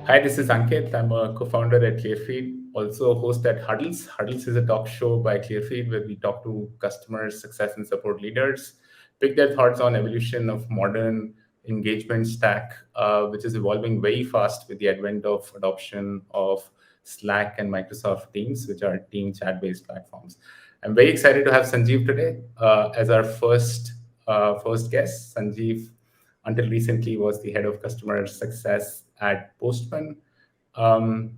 Hi, this is Ankit. I'm a co-founder at ClearFeed, also a host at Huddles. Huddles is a talk show by ClearFeed where we talk to customers, success and support leaders, pick their thoughts on evolution of modern engagement stack, which is evolving very fast with the advent of adoption of Slack and Microsoft Teams, which are team chat-based platforms. I'm very excited to have Sanjeev today as our first guest. Sanjeev until recently was the head of customer success at Postman. Excited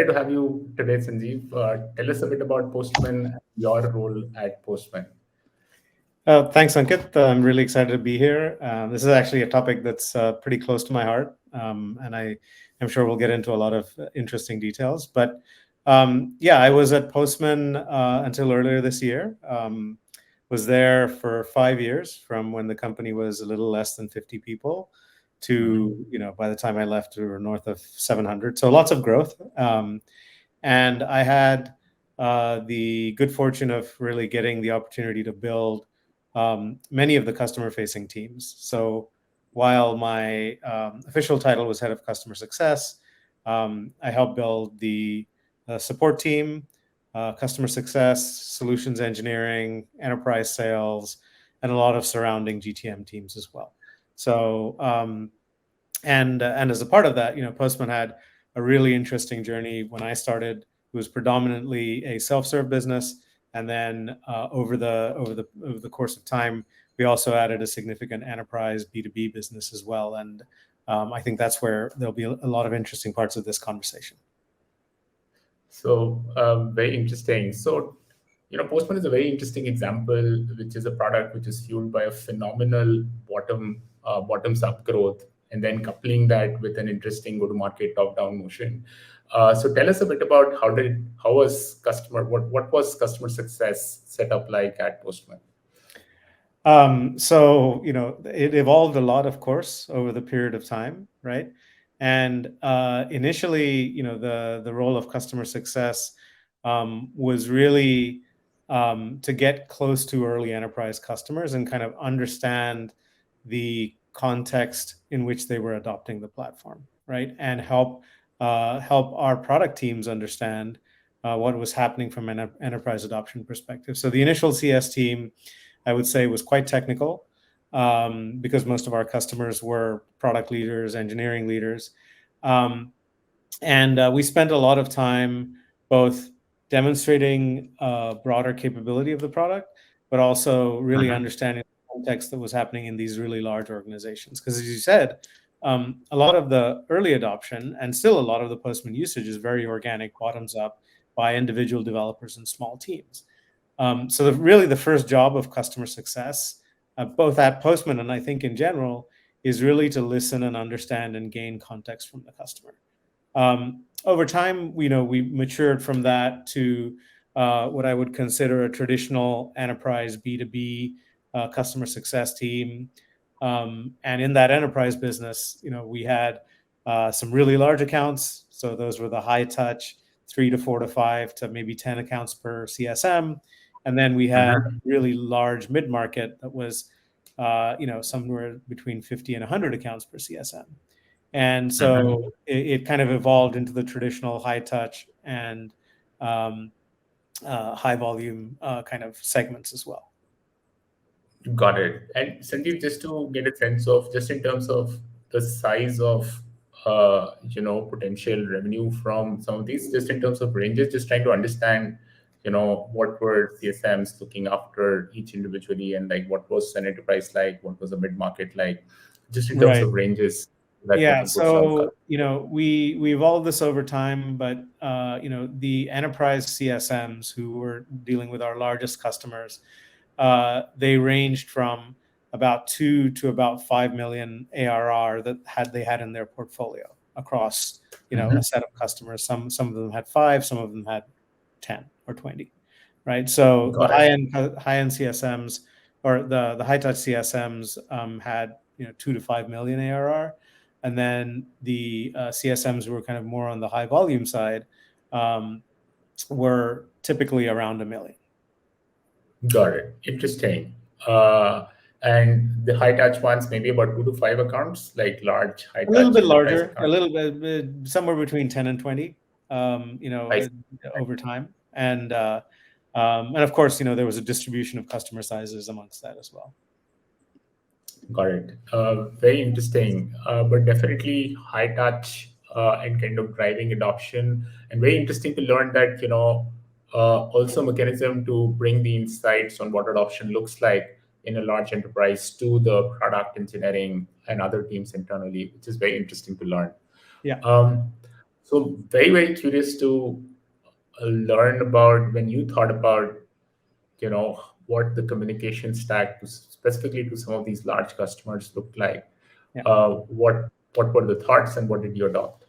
to have you today, Sanjeev. Tell us a bit about Postman and your role at Postman. Thanks, Ankit. I'm really excited to be here. This is actually a topic that's pretty close to my heart, and I'm sure we'll get into a lot of interesting details. But yeah, I was at Postman until earlier this year. Was there for 5 years, from when the company was a little less than 50 people to, by the time I left, we were north of 700. So lots of growth. And I had the good fortune of really getting the opportunity to build many of the customer-facing teams. So while my official title was head of customer success, I helped build the support team, customer success, solutions engineering, enterprise sales, and a lot of surrounding GTM teams as well. So, and as a part of that, Postman had a really interesting journey. When I started, it was predominantly a self-serve business, and then over the course of time, we also added a significant enterprise B2B business as well. And I think that's where there'll be a lot of interesting parts of this conversation. So very interesting. So, Postman is a very interesting example, which is a product which is fueled by a phenomenal bottoms up growth, and then coupling that with an interesting go-to-market top-down motion. So tell us a bit about what was customer success set up like at Postman? So it evolved a lot, of course, over the period of time, right? And initially, the role of customer success was really to get close to early enterprise customers and kind of understand the context in which they were adopting the platform, right? And help our product teams understand what was happening from an enterprise adoption perspective. So the initial CS team, I would say, was quite technical, because most of our customers were product leaders, engineering leaders. And we spent a lot of time both demonstrating broader capability of the product, but also really understanding the context that was happening in these really large organizations. Because as you said, a lot of the early adoption and still a lot of the Postman usage is very organic, bottoms up by individual developers and small teams. So really the first job of customer success, both at Postman and I think in general, is really to listen and understand and gain context from the customer. Over time, we matured from that to what I would consider a traditional enterprise B2B customer success team. And in that enterprise business, we had some really large accounts. So those were the high touch, 3 to 4 to 5 to maybe 10 accounts per CSM. And then we had really large mid-market that was, somewhere between 50 and 100 accounts per CSM. And so it kind of evolved into the traditional high touch and high volume kind of segments as well. Got it. And Sanjeev, just to get a sense of, just in terms of the size of, potential revenue from some of these, just in terms of ranges, just trying to understand, what were CSMs looking after each individually, and like what was an enterprise like, what was a mid-market like, just in terms of ranges. Yeah, so we evolved this over time, but the enterprise CSMs who were dealing with our largest customers, they ranged from about 2 to about 5 million ARR that they had in their portfolio across a set of customers. Some of them had 5, some of them had 10 or 20, right? So the high-end CSMs or the high-touch CSMs had 2 to 5 million ARR. And then the CSMs who were kind of more on the high volume side were typically around 1 million. Got it. Interesting. And the high touch ones, maybe about 2 to 5 accounts, like large high A little touch bit enterprise larger, a accounts. little bit somewhere between 10 and 20, I over time. And of course, there was a distribution of customer sizes amongst that as well. got it. Very interesting, but definitely high touch and kind of driving adoption, and very interesting to learn that also mechanism to bring the insights on what adoption looks like in a large enterprise to the product engineering and other teams internally, which is very interesting to learn. Yeah. So very curious to learn about when you thought about what the communication stack specifically to some of these large customers looked like. Yeah. What were the thoughts and what did you adopt?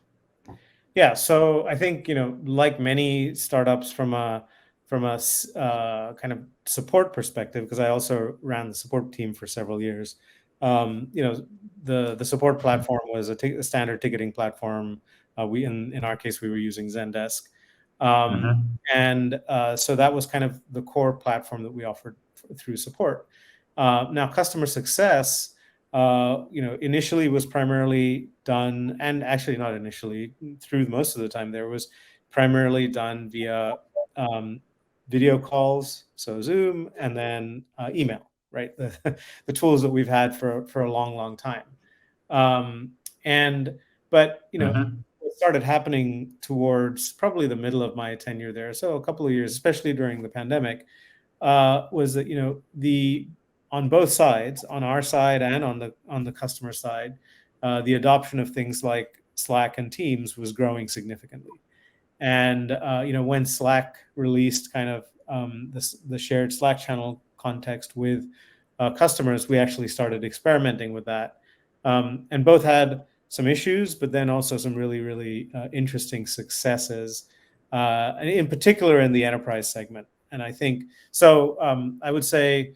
Yeah, so I think like many startups from a kind of support perspective, because I also ran the support team for several years. The support platform was a standard ticketing platform. We in our case we were using Zendesk, and so that was kind of the core platform that we offered through support. Now, customer success, initially was primarily done, and actually not initially, through most of the time there was primarily done via video calls, so Zoom, and then email, right? The tools that we've had for a long time. But what started happening towards probably the middle of my tenure there, so a couple of years, especially during the pandemic, was that on both sides, on our side and on the customer side, the adoption of things like Slack and Teams was growing significantly. And when Slack released kind of the shared Slack channel context with customers, we actually started experimenting with that, and both had some issues, but then also some really interesting successes, and in particular in the enterprise segment. And I think so. I would say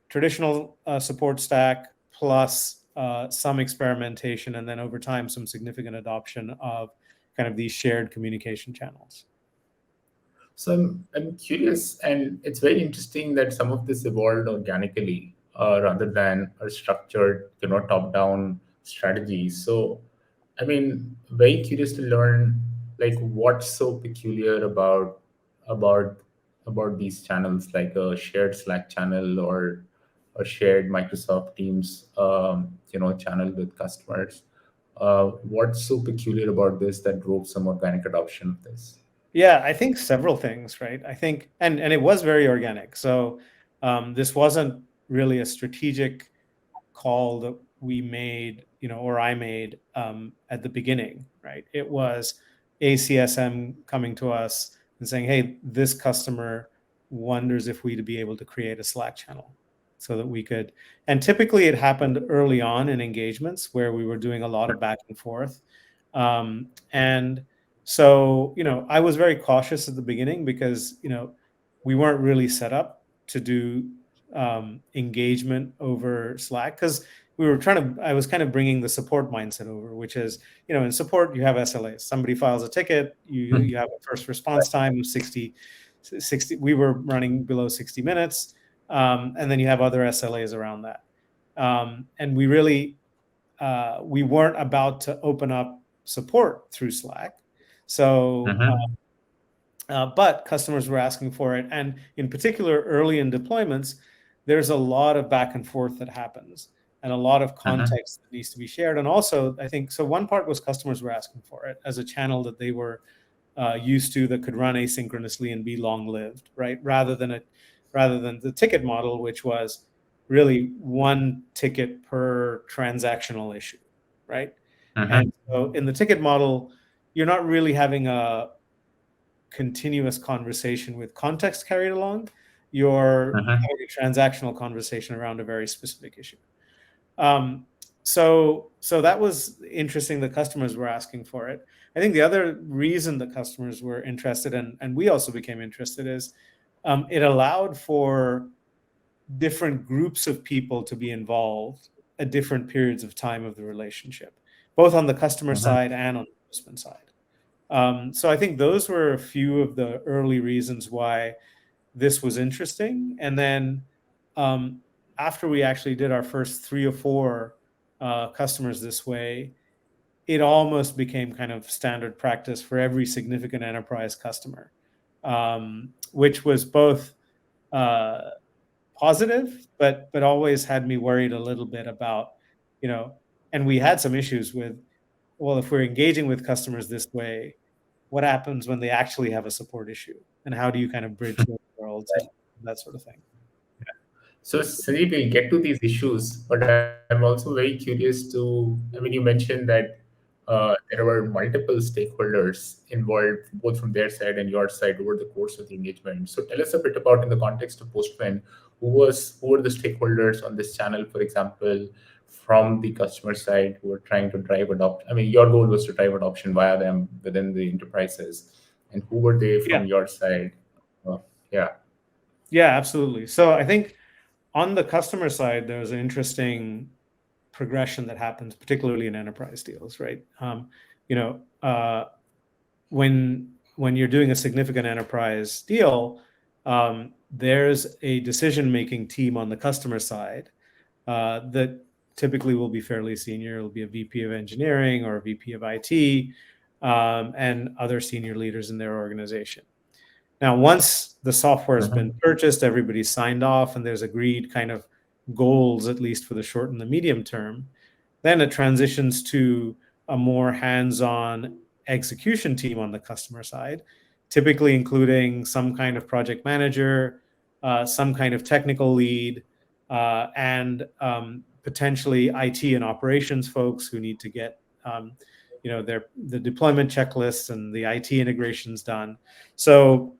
traditional support stack plus some experimentation, and then over time some significant adoption of kind of these shared communication channels. So I'm curious, and it's very interesting that some of this evolved organically rather than a structured, top-down strategy. So, I mean, very curious to learn like what's so peculiar about these channels, like a shared Slack channel or a shared Microsoft Teams, channel with customers. What's so peculiar about this that drove some organic adoption of this? Yeah, I think several things, right? I think, and it was very organic. So this wasn't really a strategic call that we made, or I made at the beginning, right? It was ACSM coming to us and saying, hey, this customer wonders if we'd be able to create a Slack channel so that we could. And typically it happened early on in engagements where we were doing a lot of back and forth. And so, I was very cautious at the beginning because, we weren't really set up to do engagement over Slack, because I was kind of bringing the support mindset over, which is, in support, you have SLAs. Somebody files a ticket, you have a first response time of 60, we were running below 60 minutes. And then you have other SLAs around that. And we weren't about to open up support through Slack. So, but customers were asking for it. And in particular, early in deployments, there's a lot of back and forth that happens and a lot of context that needs to be shared. And also, I think, so one part was customers were asking for it as a channel that they were used to, that could run asynchronously and be long-lived, right? Rather than the ticket model, which was really one ticket per transactional issue, right? And so in the ticket model, you're not really having a continuous conversation with context carried along. You're having a transactional conversation around a very specific issue. So that was interesting that customers were asking for it. I think the other reason that customers were interested, and we also became interested, is it allowed for different groups of people to be involved at different periods of time of the relationship, both on the customer side and on the Postman side. So I think those were a few of the early reasons why this was interesting. And then after we actually did our first 3 or 4 customers this way, it almost became kind of standard practice for every significant enterprise customer, which was both positive, but always had me worried a little bit about, and we had some issues with, well, if we're engaging with customers this way, what happens when they actually have a support issue, and how do you kind of bridge those worlds and that sort of thing? So, Sanjeev, we'll get to these issues, but I'm also very curious to. I mean, you mentioned that there were multiple stakeholders involved, both from their side and your side, over the course of the engagement. So, tell us a bit about, in the context of Postman, who were the stakeholders on this channel, for example, from the customer side, who were trying to drive adoption. I mean, your goal was to drive adoption via them within the enterprises, and who were they Yeah. from your side? Yeah. Yeah, absolutely. So I think on the customer side, there's an interesting progression that happens, particularly in enterprise deals, right? When you're doing a significant enterprise deal, there's a decision-making team on the customer side that typically will be fairly senior. It'll be a VP of engineering or a VP of IT, and other senior leaders in their organization. Now, once the software has been purchased, everybody's signed off, and there's agreed kind of goals, at least for the short and the medium term, then it transitions to a more hands-on execution team on the customer side, typically including some kind of project manager, some kind of technical lead, and potentially IT and operations folks who need to get the deployment checklists and the IT integrations done. So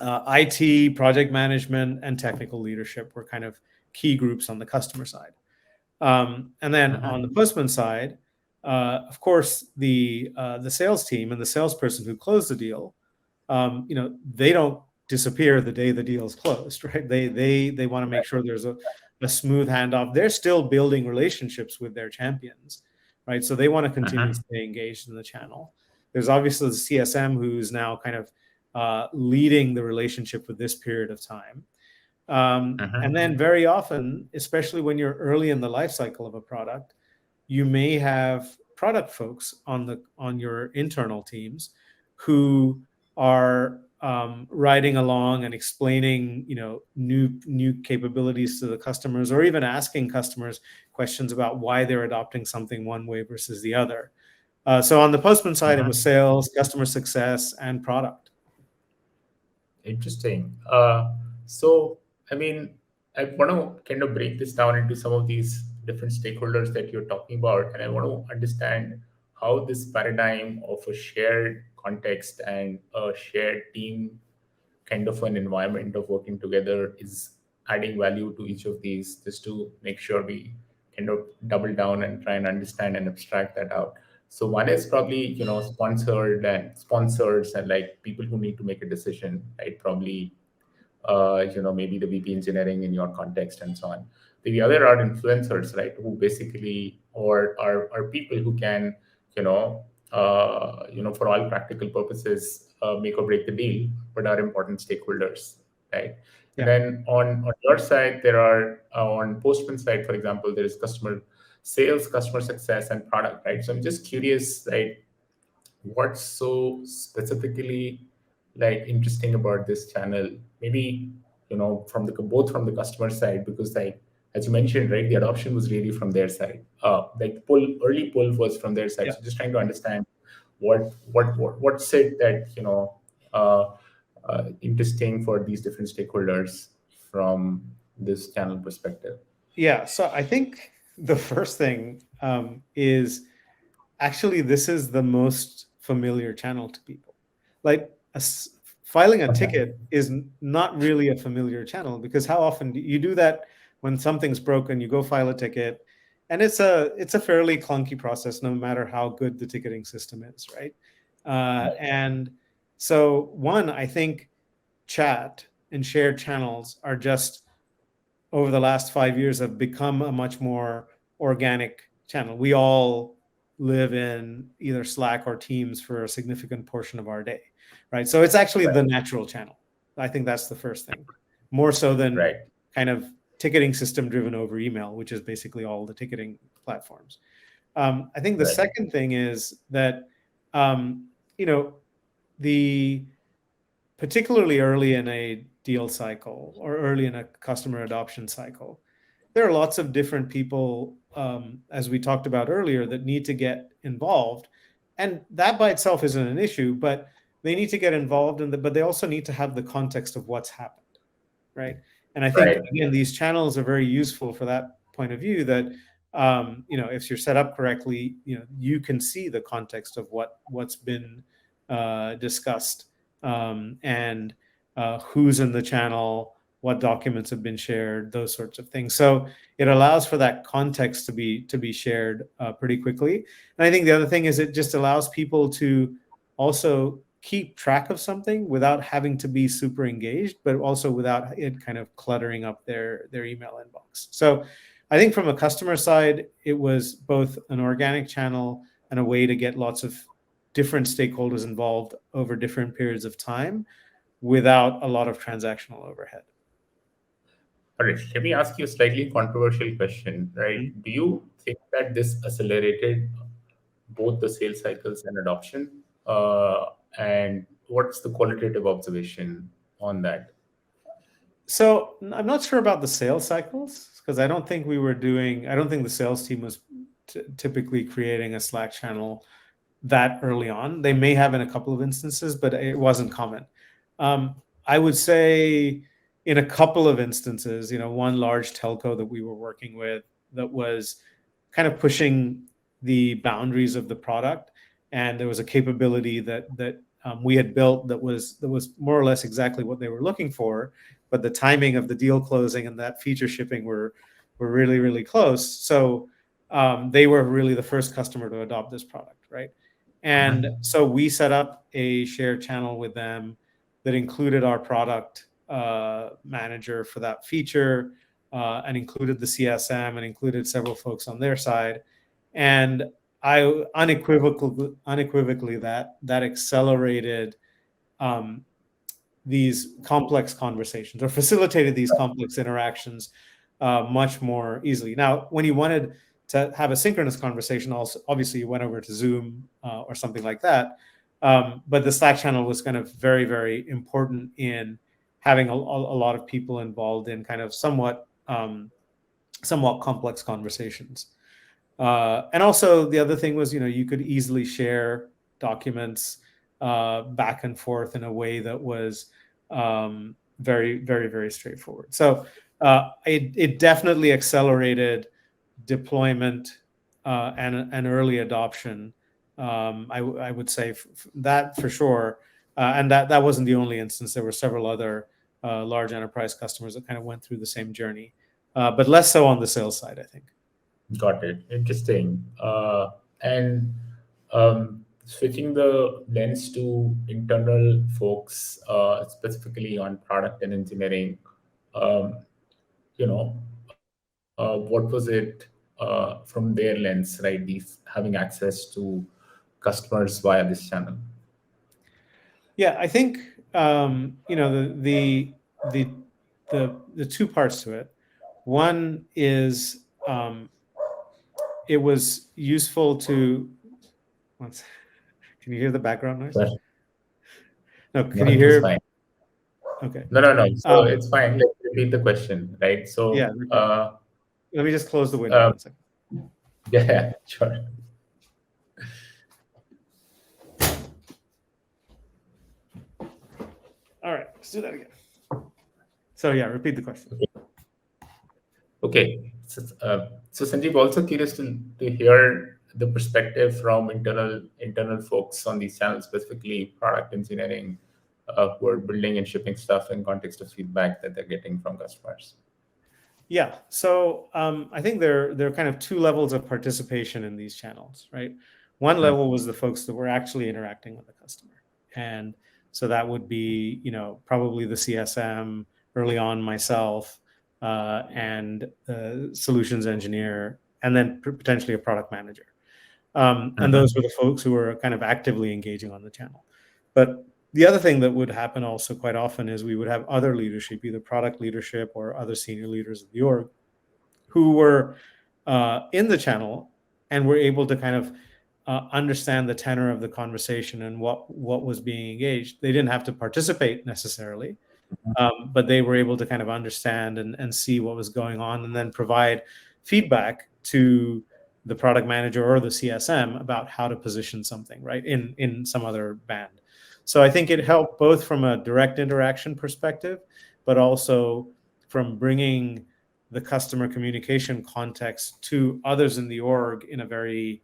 IT, project management, and technical leadership were kind of key groups on the customer side. And then on the Postman side, of course, the sales team and the salesperson who closed the deal, they don't disappear the day the deal is closed, right? They want to make sure there's a smooth handoff. They're still building relationships with their champions, right? So they want to continue to stay engaged in the channel. There's obviously the CSM who's now kind of leading the relationship with this period of time. And then very often, especially when you're early in the life cycle of a product, you may have product folks on your internal teams who are riding along and explaining, new capabilities to the customers, or even asking customers questions about why they're adopting something one way versus the other. So on the Postman side, it was sales, customer success, and product. Interesting. So, I mean, I want to kind of break this down into some of these different stakeholders that you're talking about, and I want to understand how this paradigm of a shared context and a shared team kind of an environment of working together is adding value to each of these, just to make sure we kind of double down and try and understand and abstract that out. So one is probably, sponsored and sponsors and like people who need to make a decision, right? Probably, maybe the VP engineering in your context and so on. The other are influencers, right? Who basically, or are people who can, for all practical purposes, make or break the deal, but are important stakeholders, right? Yeah. Then on your side, there are, on Postman side, for example, there is customer sales, customer success, and product, right? So I'm just curious, right, what's so specifically like interesting about this channel? Maybe, from both from the customer side, because like as you mentioned, right, the adoption was really from their side. Like early pull was from their side. Yeah. So just trying to understand what's it that interesting for these different stakeholders from this channel perspective. Yeah. So I think the first thing is actually this is the most familiar channel to people. Like filing a ticket is not really a familiar channel, because how often do you do that? When something's broken, you go file a ticket, and it's a fairly clunky process, no matter how good the ticketing system is, right? And so I think chat and shared channels are just, over the last 5 years, have become a much more organic channel. We all live in either Slack or Teams for a significant portion of our day, right? So it's actually the natural channel. I think that's the first thing, more so than kind of ticketing system driven over email, which is basically all the ticketing platforms. I think the second thing is that, the particularly early in a deal cycle or early in a customer adoption cycle, there are lots of different people, as we talked about earlier, that need to get involved. And that by itself isn't an issue, but they need to get involved but they also need to have the context of what's happened, right? And I think, again, these channels are very useful for that point of view, that, if you're set up correctly, you can see the context of what's been discussed, and who's in the channel, what documents have been shared, those sorts of things. So it allows for that context to be shared pretty quickly. And I think the other thing is it just allows people to also keep track of something without having to be super engaged, but also without it kind of cluttering up their email inbox. So I think from a customer side, it was both an organic channel and a way to get lots of different stakeholders involved over different periods of time without a lot of transactional overhead. All right, let me ask you a slightly controversial question, right? Mm-hmm. Do you think that this accelerated both the sales cycles and adoption? And what's the qualitative observation on that? So I'm not sure about the sales cycles, because I don't think the sales team was typically creating a Slack channel that early on. They may have in a couple of instances, but it wasn't common. I would say in a couple of instances, one large telco that we were working with that was kind of pushing the boundaries of the product, and there was a capability that we had built that was more or less exactly what they were looking for, but the timing of the deal closing and that feature shipping were really, really close. So they were really the first customer to adopt this product, right? And so we set up a shared channel with them that included our product manager for that feature, and included the CSM, and included several folks on their side. And I unequivocally that accelerated these complex conversations, or facilitated these complex interactions much more easily. Now, when you wanted to have a synchronous conversation, also obviously you went over to Zoom or something like that. But the Slack channel was kind of very, very important in having a lot of people involved in kind of somewhat complex conversations. And also the other thing was, you could easily share documents back and forth in a way that was very, very, very straightforward. So it definitely accelerated deployment and early adoption. I would say that for sure. And that wasn't the only instance. There were several other large enterprise customers that kind of went through the same journey, but less so on the sales side, I think. Got it. Interesting. And switching the lens to internal folks, specifically on product and engineering, what was it from their lens, right? These having access to customers via this channel. Yeah, I think the two parts to it. One is it was useful to. Can you hear the background noise? Well, no, can you hear? Fine. Okay. No. So it's fine. Let's repeat the question, right? So yeah. Let me just close the window 1 second. Yeah, sure. All right, let's do that again. So yeah, repeat the question. Okay. So Sanjeev, also curious to hear the perspective from internal folks on these channels, specifically product engineering, who are building and shipping stuff in context of feedback that they're getting from customers. Yeah. So I think there are kind of two levels of participation in these channels, right? One level was the folks that were actually interacting with the customer. And so that would be, probably the CSM, early on myself, and the solutions engineer, and then potentially a product manager. And those were the folks who were kind of actively engaging on the channel. But The other thing that would happen also quite often is we would have other leadership, either product leadership or other senior leaders of the org, who were in the channel and were able to kind of understand the tenor of the conversation and what was being engaged. They didn't have to participate necessarily, but they were able to kind of understand and see what was going on, and then provide feedback to the product manager or the CSM about how to position something, right, in some other band. So I think it helped both from a direct interaction perspective, but also from bringing the customer communication context to others in the org in a very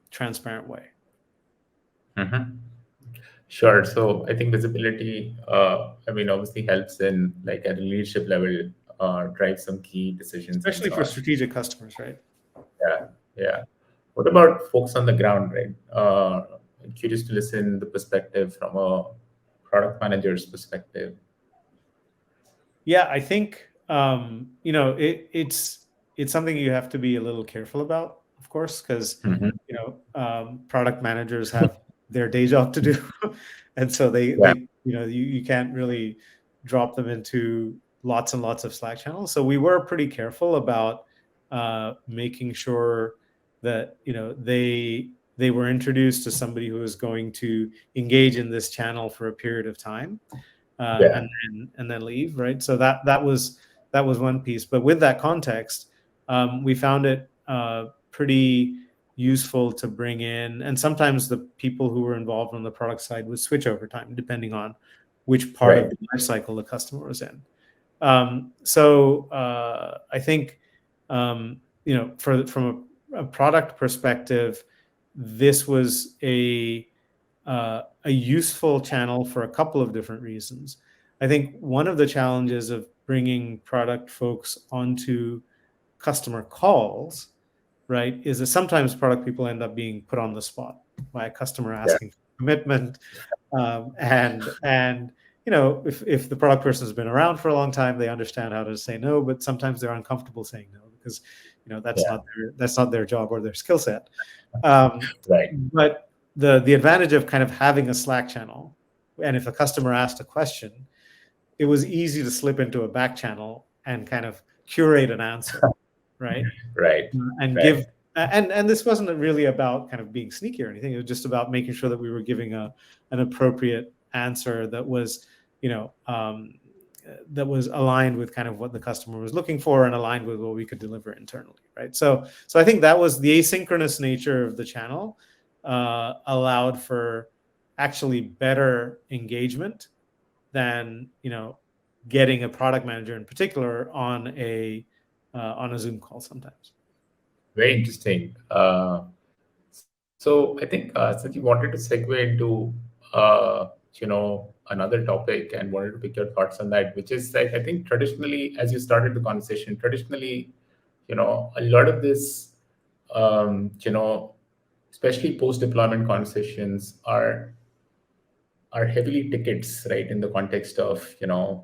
transparent way. Mm-hmm. Sure. So I think visibility, I mean, obviously helps in like at a leadership level, drive some key decisions and Especially so for on. strategic customers, right? Yeah, yeah. What about folks on the ground, right? I'm curious to listen the perspective from a product manager's perspective. Yeah, I think it's something you have to be a little careful about, of course, because Mm-hmm. product managers have their day job to do, and so Yeah, they you can't really drop them into lots and lots of Slack channels. So we were pretty careful about making sure that they were introduced to somebody who is going to engage in this channel for a period of time, yeah, and then leave, right? So that was one piece. But with that context, we found it pretty useful to bring in, and sometimes the people who were involved on the product side would switch over time depending on which part of right. the life cycle the customer was in. So I think from a product perspective, this was a useful channel for a couple of different reasons. I think one of the challenges of bringing product folks onto customer calls, right, is that sometimes product people end up being put on the spot by a customer Yeah, asking for commitment, and if the product person has been around for a long time, they understand how to say no, but sometimes they're uncomfortable saying no because yeah, that's not their job or their skill set. right. But the advantage of kind of having a Slack channel, and if a customer asked a question, it was easy to slip into a back channel and kind of curate an answer, right? Right, And right. give and this wasn't really about kind of being sneaky or anything. It was just about making sure that we were giving an appropriate answer that was that was aligned with kind of what the customer was looking for and aligned with what we could deliver internally, right? So I think that was the asynchronous nature of the channel allowed for actually better engagement than getting a product manager in particular on a Zoom call sometimes. Very interesting. So I think since you wanted to segue into another topic and wanted to pick your thoughts on that, which is like I think traditionally, as you started the conversation, traditionally, a lot of this, especially post-deployment conversations are heavily tickets, right? In the context of,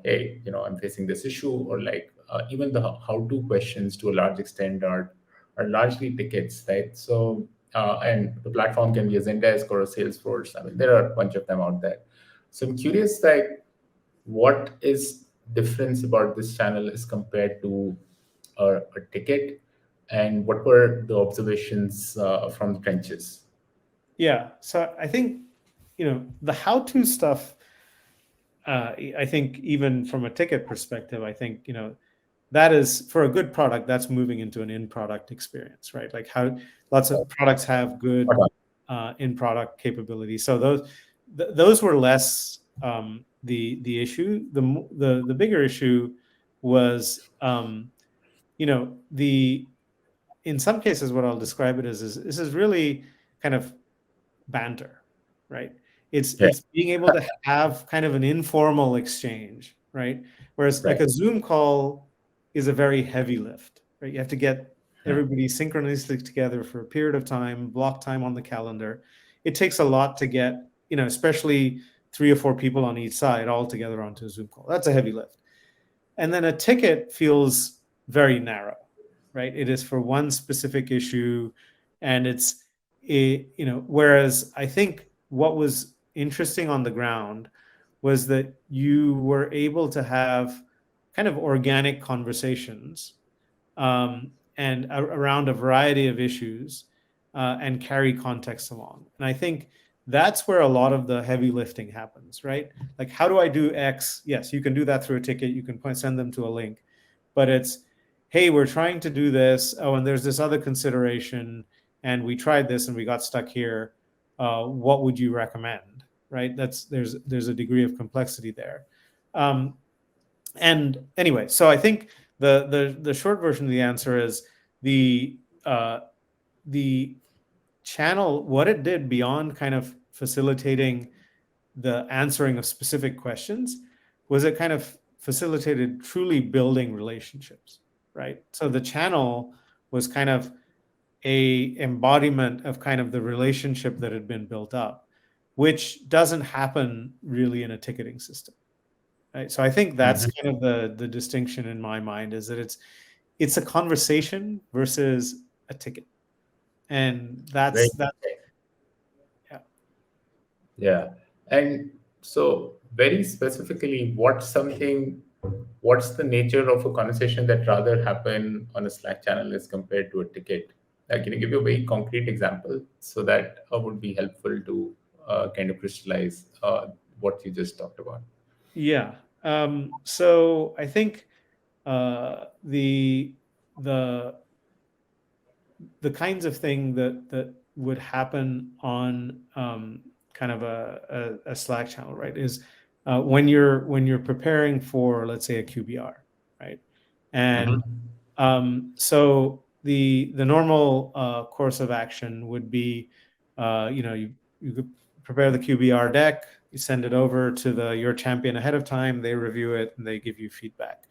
hey, I'm facing this issue, or like even the how-to questions to a large extent are largely tickets, right? So, and the platform can be a Zendesk or a Salesforce. I mean, there are a bunch of them out there. So I'm curious, like, what is difference about this channel as compared to a ticket, and what were the observations from the trenches? Yeah. So I think, the how-to stuff, I think even from a ticket perspective, I think, that is for a good product, that's moving into an in-product experience, right? Like how lots of products have good in-product capability. So those were less the issue. The bigger issue was, in some cases, what I'll describe it as is this is really kind of banter, right? Yeah, It's being able to have kind of an informal exchange, right? Whereas like right. a Zoom call is a very heavy lift, right? You have to get Hmm. everybody synchronously together for a period of time, block time on the calendar. It takes a lot to get, especially 3 or 4 people on each side all together onto a Zoom call. That's a heavy lift. And then a ticket feels very narrow, right? It is for one specific issue, and whereas I think what was interesting on the ground was that you were able to have kind of organic conversations and around a variety of issues and carry context along. And I think that's where a lot of the heavy lifting happens, right? Like, how do I do X? Yes, you can do that through a ticket. You can send them to a link, but it's, hey, we're trying to do this. Oh, and there's this other consideration, and we tried this and we got stuck here. What would you recommend? Right? There's a degree of complexity there. And anyway, so I think the short version of the answer is the channel, what it did beyond kind of facilitating the answering of specific questions, was it kind of facilitated truly building relationships, right? So the channel was kind of a embodiment of kind of the relationship that had been built up, which doesn't happen really in a ticketing system, right? So I think that's kind of the distinction in my mind, is that it's a conversation versus a ticket. And that's yeah. Yeah. And so very specifically, what's the nature of a conversation that rather happen on a Slack channel as compared to a ticket? Can you give you a very concrete example so that would be helpful to kind of crystallize what you just talked about? Yeah. So I think the kinds of thing that would happen on kind of a Slack channel, right, is when you're preparing for, let's say, a QBR, right? And so the normal course of action would be, you could prepare the QBR deck, you send it over to your champion ahead of time, they review it, and they give you feedback.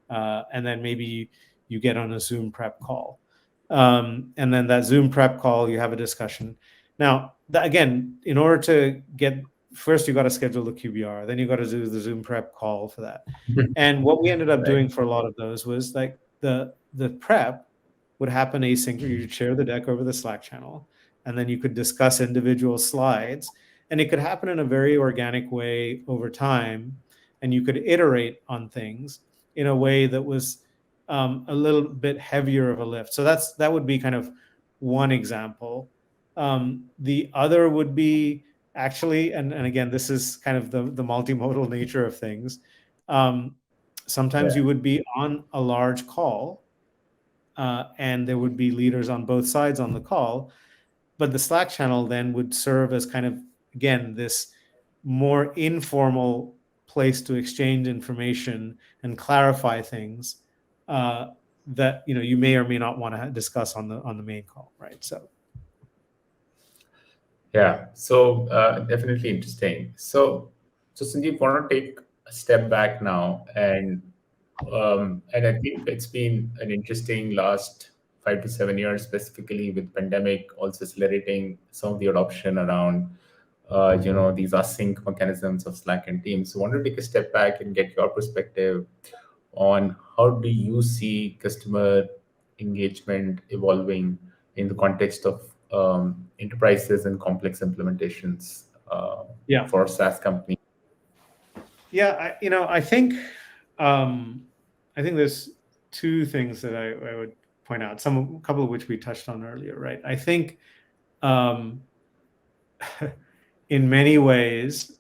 And then maybe you get on a Zoom prep call. And then that Zoom prep call, you have a discussion. Now, again, in order to get, first you got to schedule the QBR, then you got to do the Zoom prep call for that. And what we ended up doing for a lot of those was like the prep would happen asynchronously. You'd share the deck over the Slack channel, and then you could discuss individual slides, and it could happen in a very organic way over time, and you could iterate on things in a way that was a little bit heavier of a lift. So that would be kind of one example. The other would be actually, and again, this is kind of the multimodal nature of things. Sometimes you would be on a large call, and there would be leaders on both sides on the call, but the Slack channel then would serve as kind of, again, this more informal place to exchange information and clarify things that you may or may not want to discuss on the main call, right? So yeah, so definitely interesting. So Sanjeev, want to take a step back now, and I think it's been an interesting last 5 to 7 years, specifically with pandemic also accelerating some of the adoption around these async mechanisms of Slack and Teams. So I want to take a step back and get your perspective on how do you see customer engagement evolving in the context of enterprises and complex implementations for SaaS companies. Yeah, I think there's two things that I would point out, a couple of which we touched on earlier, right? I think in many ways,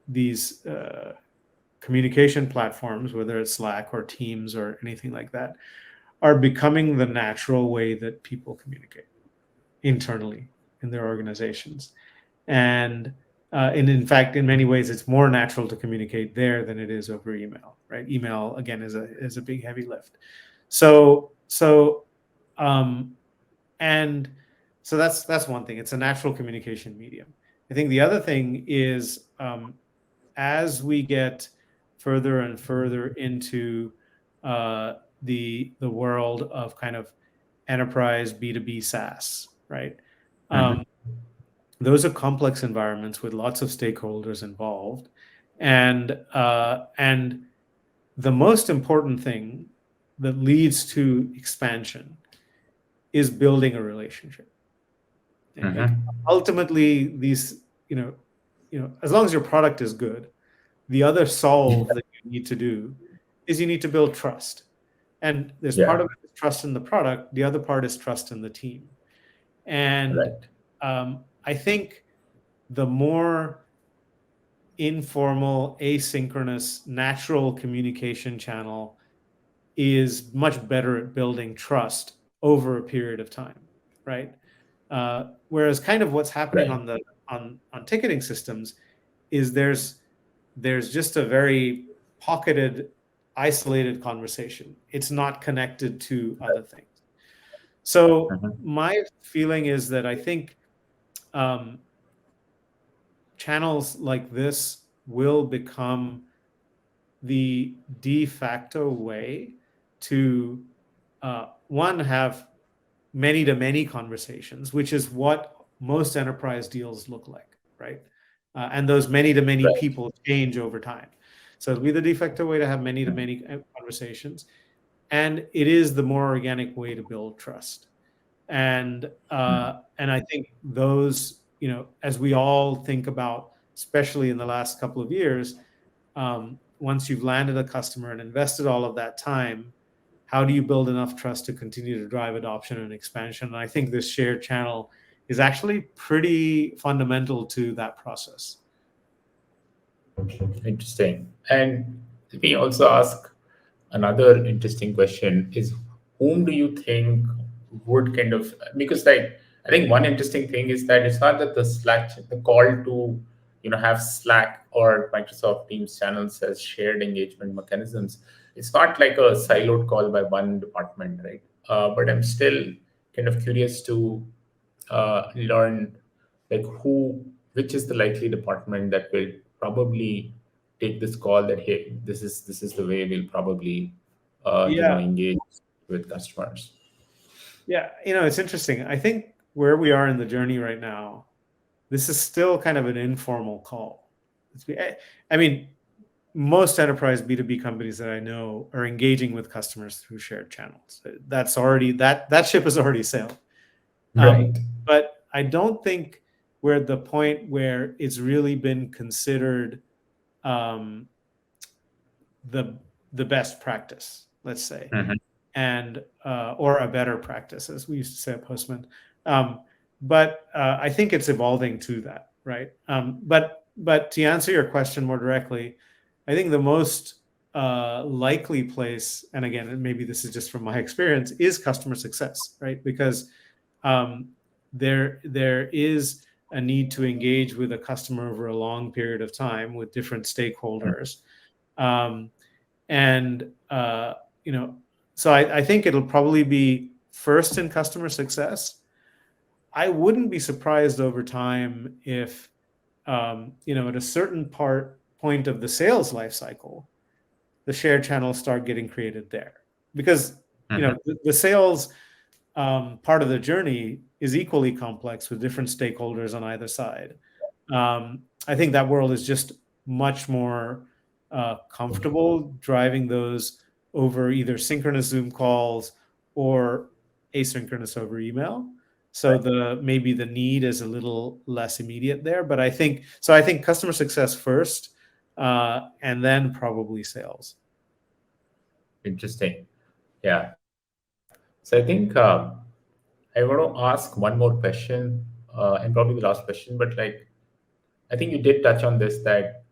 these communication platforms, whether it's Slack or Teams or anything like that, are becoming the natural way that people communicate internally in their organizations. And in fact, in many ways, it's more natural to communicate there than it is over email, right? Email, again, is a big, heavy lift. So that's one thing. It's a natural communication medium. I think the other thing is, as we get further and further into the world of kind of enterprise B2B SaaS, right? Those are complex environments with lots of stakeholders involved, and the most important thing that leads to expansion is building a relationship. Like, ultimately, these as long as your product is good, the other solve that you need to do is you need to build trust. And there's part Yeah. of it is trust in the product. The other part is trust in the team. And Right. I think the more informal, asynchronous, natural communication channel is much better at building trust over a period of time, right? Whereas kind of what's happening Right. on the on ticketing systems is there's just a very pocketed, isolated conversation. It's not connected to other things. So Mhm. my feeling is that I think um, channels like this will become the de facto way to one, have many to many conversations, which is what most enterprise deals look like, right? And those many to many Right. people change over time. So it'll be the de facto way to have many to many conversations, and it is the more organic way to build trust. And I think those, as we all think about, especially in the last couple of years, once you've landed a customer and invested all of that time, how do you build enough trust to continue to drive adoption and expansion? And I think this shared channel is actually pretty fundamental to that process. Interesting. And let me also ask another interesting question is whom do you think would kind of, because like I think one interesting thing is that it's not that the call to have Slack or Microsoft Teams channels as shared engagement mechanisms. It's not like a siloed call by one department, right? But I'm still kind of curious to learn like which is the likely department that will probably take this call that hey, this is the way we'll probably Yeah, engage with customers. yeah. It's interesting. I think where we are in the journey right now, this is still kind of an informal call. I mean, most enterprise B2B companies that I know are engaging with customers through shared channels. That's already that ship has already sailed. Right. But I don't think we're at the point where it's really been considered um, the the best practice, let's say, Mhm. and or a better practice, as we used to say at Postman. Um, but I think it's evolving to that, right? But to answer your question more directly, I think the most likely place, and again, maybe this is just from my experience, is customer success, right? Because um, there is a need to engage with a customer over a long period of time with different stakeholders, um, and you know, so I think it'll probably be first in customer success. I wouldn't be surprised over time if at a certain point of the sales life cycle, the shared channels start getting created there, because Mhm. the sales part of the journey is equally complex with different stakeholders on either side. I think that world is just much more comfortable driving those over either synchronous Zoom calls or asynchronous over email. So maybe the need is a little less immediate there, but I think so. I think customer success first, and then probably sales. Interesting. Yeah. So I think I want to ask one more question, and probably the last question, but like I think you did touch on this that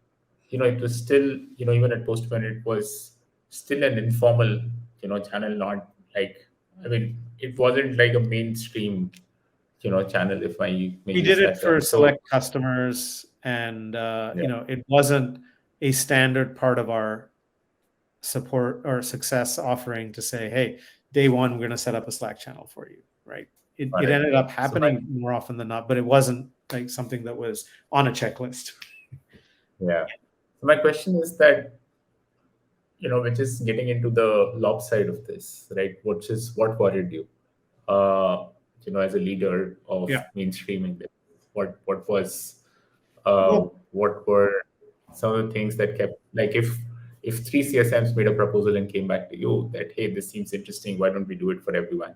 it was still, even at Postman, it was still an informal, channel, not like, I mean, it wasn't like a mainstream, channel, if I may We did use it that for term. So, select customers, and yeah, it wasn't a standard part of our support or success offering to say, hey, day one, we're going to set up a Slack channel for you, right? It got it. ended up So my, happening more often than not, but it wasn't like something that was on a checklist. yeah. So my question is that, which is getting into the lob side of this, right? Which is what worried you, uh, as a leader of Yeah. mainstreaming this? What was, Well, what were some of the things that kept, like, if three CSMs made a proposal and came back to you that, hey, this seems interesting, why don't we do it for everyone?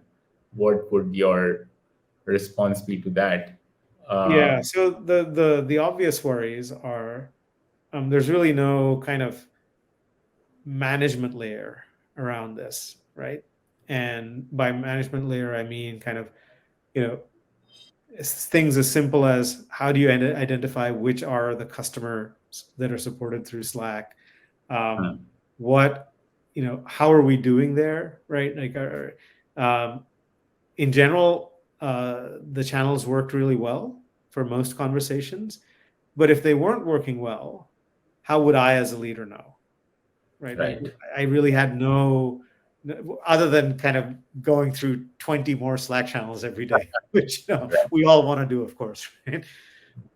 What would your response be to that? Yeah. So the obvious worries are there's really no kind of management layer around this, right? And by management layer, I mean kind of, you know, things as simple as how do you identify which are the customers that are supported through Slack? Hmm. What, how are we doing there, right? Like, um, in general, the channels worked really well for most conversations. But if they weren't working well, how would I, as a leader, know? Right? Like, Right. I really had other than kind of going through 20 more Slack channels every day, which Right. we all want to do, of course, right?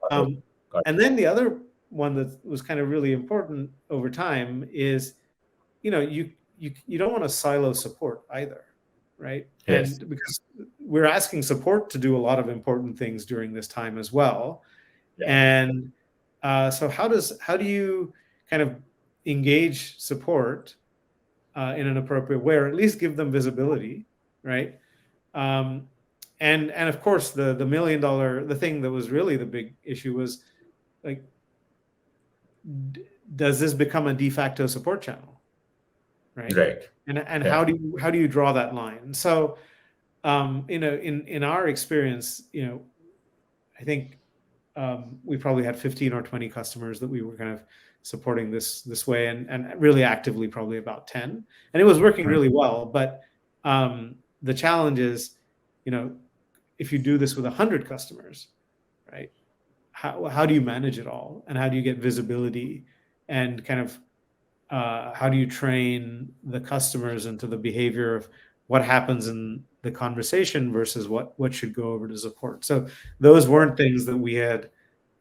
Got it. Um, Got and then the other one that was kind of really important over time is, you don't want to silo support either, right? it. Yes. And because we're asking support to do a lot of important things during this time as well. Yeah. And so how do you kind of engage support in an appropriate way, or at least give them visibility, right? Um, and of course, the $1 million, the thing that was really the big issue was, like, does this become a de facto support channel, right? Right. And Yeah. how do you draw that line? So, in our experience, I think we probably had 15 or 20 customers that we were kind of supporting this way, and really actively probably about 10, and it was working Hmm. really well. But the challenge is, if you do this with 100 customers, right? How do you manage it all, and how do you get visibility, and kind of how do you train the customers into the behavior of what happens in the conversation versus what should go over to support? So those weren't things that we had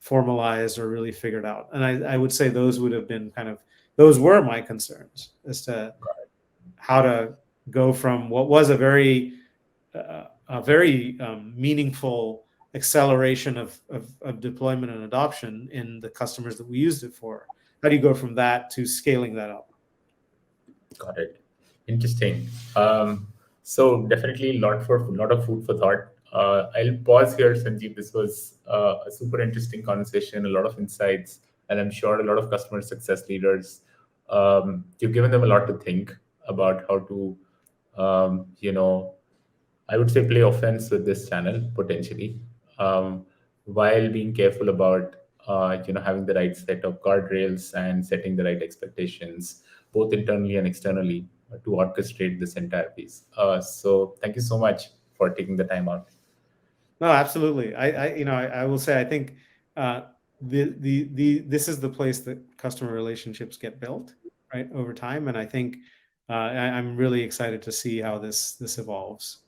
formalized or really figured out, and I would say those would have been those were my concerns as to how to go from what was a very meaningful acceleration of deployment and adoption in the customers that we used it for. How do you go from that to scaling that up? Got it. Interesting. So definitely lot of food for thought. I'll pause here, Sanjeev. This was a super interesting conversation, a lot of insights, and I'm sure a lot of customer success leaders. You've given them a lot to think about how to, you know, I would say play offense with this channel potentially, um, while being careful about having the right set of guardrails and setting the right expectations, both internally and externally, to orchestrate this entire piece. So thank you so much for taking the time out. No, absolutely. I will say, I think this is the place that customer relationships get built, right, over time, and I think I'm really excited to see how this evolves.